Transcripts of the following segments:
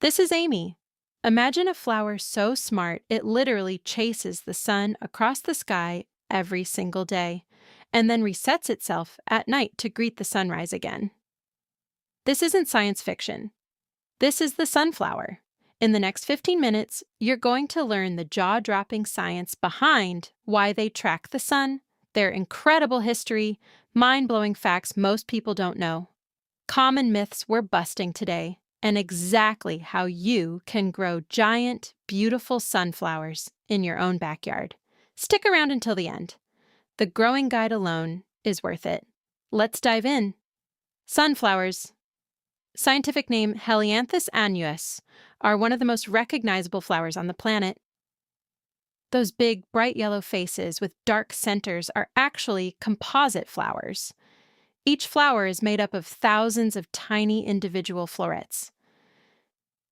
This is Amy. Imagine a flower so smart it literally chases the sun across the sky every single day, and then resets itself at night to greet the sunrise again. This isn't science fiction. This is the sunflower. In the next 15 minutes, you're going to learn the jaw-dropping science behind why they track the sun, their incredible history, mind-blowing facts most people don't know, common myths we're busting today, and exactly how you can grow giant, beautiful sunflowers in your own backyard. Stick around until the end. The growing guide alone is worth it. Let's dive in. Sunflowers, scientific name Helianthus annuus, are one of the most recognizable flowers on the planet. Those big, bright yellow faces with dark centers are actually composite flowers. Each flower is made up of thousands of tiny individual florets.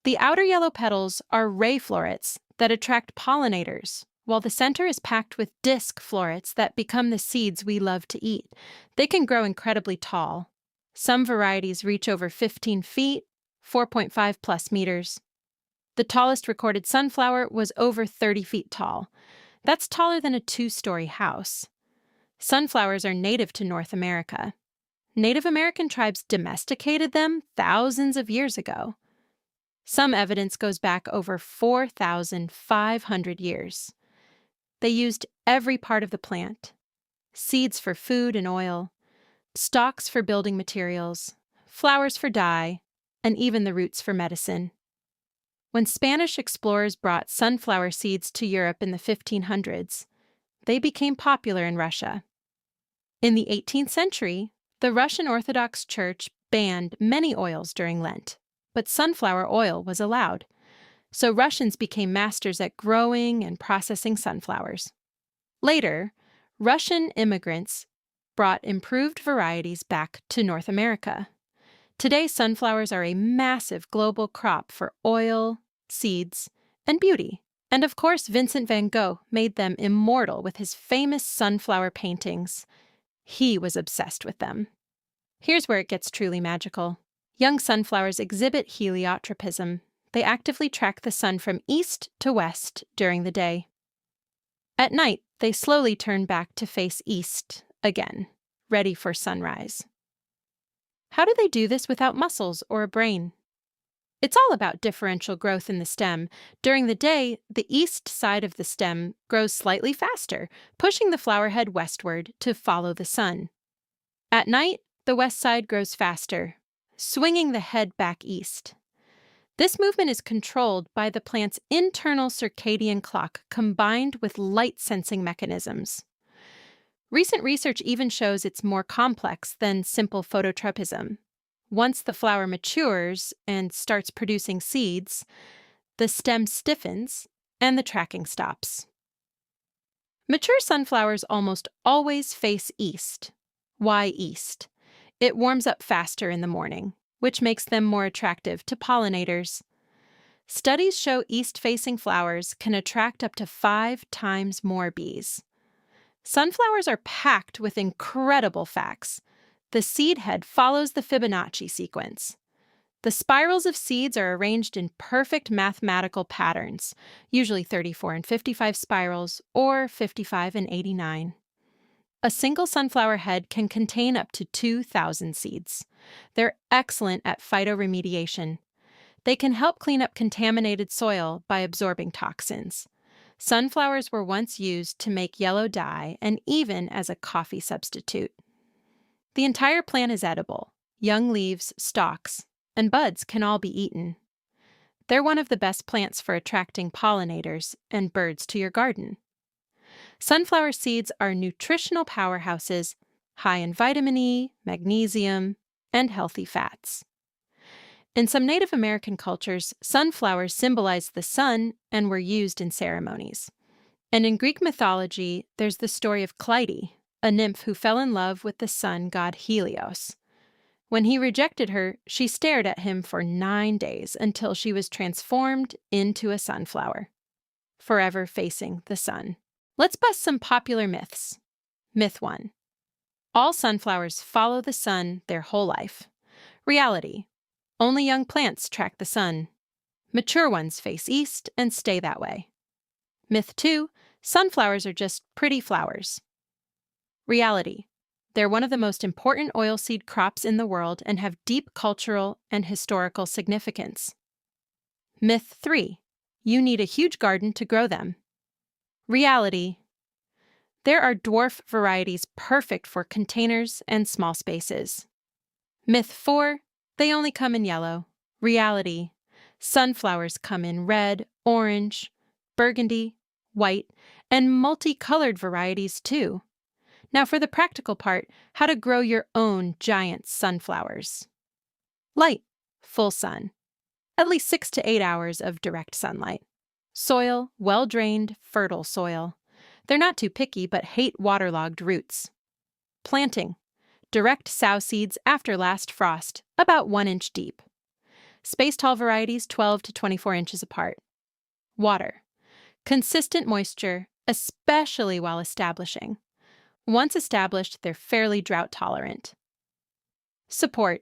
The outer yellow petals are ray florets that attract pollinators, while the center is packed with disc florets that become the seeds we love to eat. They can grow incredibly tall. Some varieties reach over 15 feet, 4.5 plus meters. The tallest recorded sunflower was over 30 feet tall. That's taller than a two-story house. Sunflowers are native to North America. Native American tribes domesticated them thousands of years ago. Some evidence goes back over 4,500 years. They used every part of the plant: seeds for food and oil, stalks for building materials, flowers for dye, and even the roots for medicine. When Spanish explorers brought sunflower seeds to Europe in the 1500s, they became popular in Russia. In the 18th century, the Russian Orthodox Church banned many oils during Lent, but sunflower oil was allowed. So Russians became masters at growing and processing sunflowers. Later, Russian immigrants brought improved varieties back to North America. Today, sunflowers are a massive global crop for oil, seeds, and beauty. And of course, Vincent van Gogh made them immortal with his famous sunflower paintings. He was obsessed with them. Here's where it gets truly magical. Young sunflowers exhibit heliotropism. They actively track the sun from east to west during the day. At night, they slowly turn back to face east again, ready for sunrise. How do they do this without muscles or a brain? It's all about differential growth in the stem. During the day, the east side of the stem grows slightly faster, pushing the flower head westward to follow the sun. At night, the west side grows faster, swinging the head back east. This movement is controlled by the plant's internal circadian clock combined with light-sensing mechanisms. Recent research even shows it's more complex than simple phototropism. Once the flower matures and starts producing seeds, the stem stiffens and the tracking stops. Mature sunflowers almost always face east. Why east? It warms up faster in the morning, which makes them more attractive to pollinators. Studies show east-facing flowers can attract up to 5 times more bees. Sunflowers are packed with incredible facts. The seed head follows the Fibonacci sequence. The spirals of seeds are arranged in perfect mathematical patterns, usually 34 and 55 spirals or 55 and 89. A single sunflower head can contain up to 2,000 seeds. They're excellent at phytoremediation. They can help clean up contaminated soil by absorbing toxins. Sunflowers were once used to make yellow dye and even as a coffee substitute. The entire plant is edible. Young leaves, stalks, and buds can all be eaten. They're one of the best plants for attracting pollinators and birds to your garden. Sunflower seeds are nutritional powerhouses, high in vitamin E, magnesium, and healthy fats. In some Native American cultures, sunflowers symbolized the sun and were used in ceremonies. And in Greek mythology, there's the story of Clytie, a nymph who fell in love with the sun god Helios. When he rejected her, she stared at him for 9 days until she was transformed into a sunflower, forever facing the sun. Let's bust some popular myths. Myth 1. All sunflowers follow the sun their whole life. Reality. Only young plants track the sun. Mature ones face east and stay that way. Myth 2, sunflowers are just pretty flowers. Reality. They're one of the most important oilseed crops in the world and have deep cultural and historical significance. Myth 3. You need a huge garden to grow them. Reality. There are dwarf varieties perfect for containers and small spaces. Myth 4. They only come in yellow. Reality. Sunflowers come in red, orange, burgundy, white, and multicolored varieties too. Now for the practical part, how to grow your own giant sunflowers. Light, full sun. At least 6 to 8 hours of direct sunlight. Soil, well-drained, fertile soil. They're not too picky but hate waterlogged roots. Planting. Direct sow seeds after last frost, about 1 inch deep. Space tall varieties 12 to 24 inches apart. Water. Consistent moisture, especially while establishing. Once established, they're fairly drought tolerant. Support.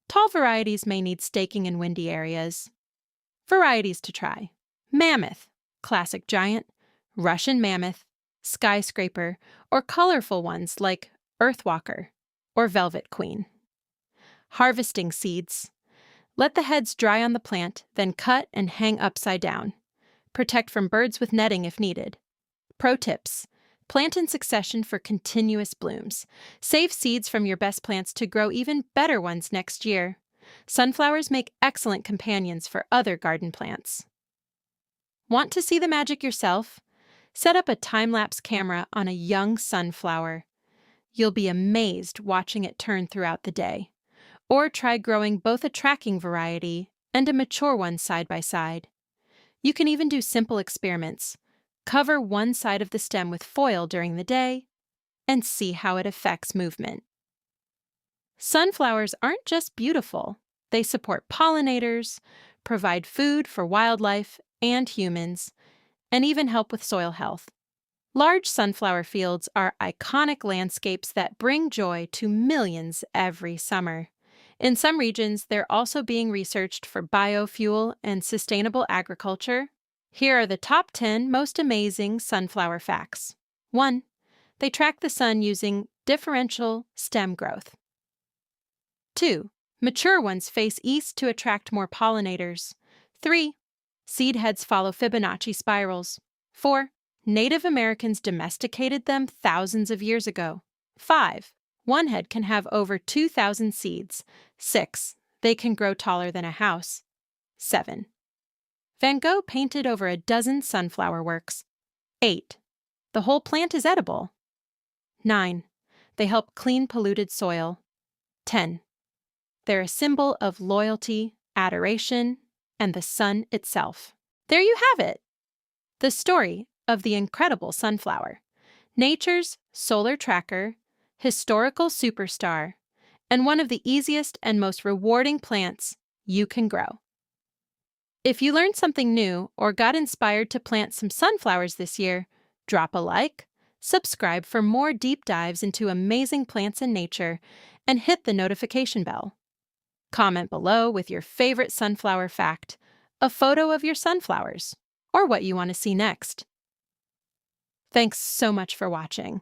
Tall varieties may need staking in windy areas. Varieties to try. Mammoth, classic giant, Russian mammoth, skyscraper, or colorful ones like earthwalker or velvet queen. Harvesting seeds. Let the heads dry on the plant, then cut and hang upside down. Protect from birds with netting if needed. Pro tips. Plant in succession for continuous blooms. Save seeds from your best plants to grow even better ones next year. Sunflowers make excellent companions for other garden plants. Want to see the magic yourself? Set up a time-lapse camera on a young sunflower. You'll be amazed watching it turn throughout the day. Or try growing both a tracking variety and a mature one side by side. You can even do simple experiments. Cover one side of the stem with foil during the day and see how it affects movement. Sunflowers aren't just beautiful. They support pollinators, provide food for wildlife and humans, and even help with soil health. Large sunflower fields are iconic landscapes that bring joy to millions every summer. In some regions, they're also being researched for biofuel and sustainable agriculture. Here are the top 10 most amazing sunflower facts. 1. They track the sun using differential stem growth. 2. Mature ones face east to attract more pollinators. 3. Seed heads follow Fibonacci spirals. 4. Native Americans domesticated them thousands of years ago. 5. One head can have over 2,000 seeds. 6. They can grow taller than a house. 7. Van Gogh painted over a dozen sunflower works. 8. The whole plant is edible. 9. They help clean polluted soil. 10. They're a symbol of loyalty, adoration, and the sun itself. There you have it! The story of the incredible sunflower, nature's solar tracker, historical superstar, and one of the easiest and most rewarding plants you can grow. If you learned something new or got inspired to plant some sunflowers this year, drop a like, subscribe for more deep dives into amazing plants and nature, and hit the notification bell. Comment below with your favorite sunflower fact, a photo of your sunflowers, or what you want to see next. Thanks so much for watching.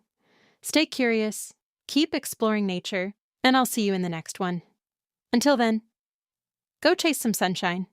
Stay curious, keep exploring nature, and I'll see you in the next one. Until then, go chase some sunshine.